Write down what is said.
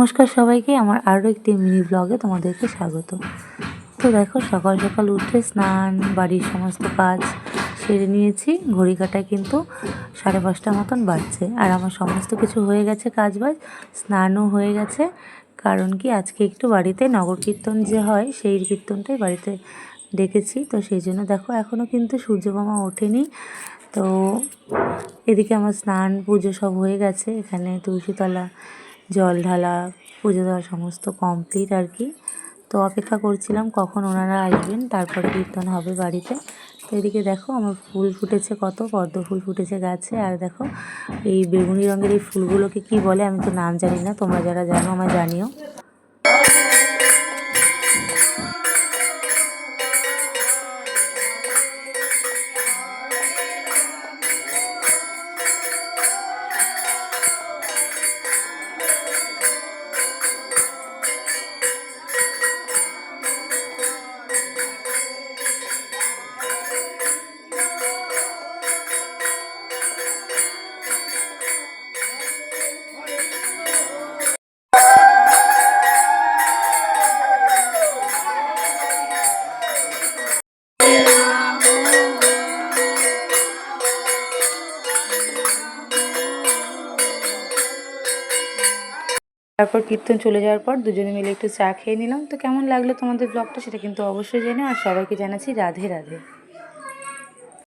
নমস্কার সবাইকে, আমার আরও একটি মিনি ব্লগে তোমাদেরকে স্বাগত। তো দেখো, সকাল সকাল উঠে স্নান, বাড়ির সমস্ত কাজ সেরে নিয়েছি। ঘড়ি কাটায় কিন্তু 5:30 মতন বাজছে, আর আমার সমস্ত কিছু হয়ে গেছে, কাজবাজ, স্নানও হয়ে গেছে। কারণ কি, আজকে একটু বাড়িতে নগর কীর্তন যে হয়, সেই কীর্তনটাই বাড়িতে ডেকেছি। তো সেই জন্য দেখো, এখনও কিন্তু সূর্যমামা ওঠেনি। তো এদিকে আমার স্নান পুজো সব হয়ে গেছে। এখানে তুলসীতলা, জল ঢালা, পুজো দেওয়া সমস্ত কমপ্লিট আর কি। তো অপেক্ষা করছিলাম কখন ওনারা আসবেন, তারপরে কীর্তন হবে বাড়িতে। তো এদিকে দেখো, আমার ফুল ফুটেছে, কত পদ্ম ফুল ফুটেছে গাছে। আর দেখো, এই বেগুনি রঙের এই ফুলগুলোকে কি বলে আমি তো নাম জানি না, তোমরা যারা জানো আমায় জানিও। তারপর কীর্তন চলে যাওয়ার পর দুজনে মিলে একটু চা খেয়ে নিলাম। তো কেমন লাগলো তোমাদের ব্লগটা, সেটা কিন্তু অবশ্যই জানিও। আর সবাইকে জানাচ্ছি রাধে রাধে।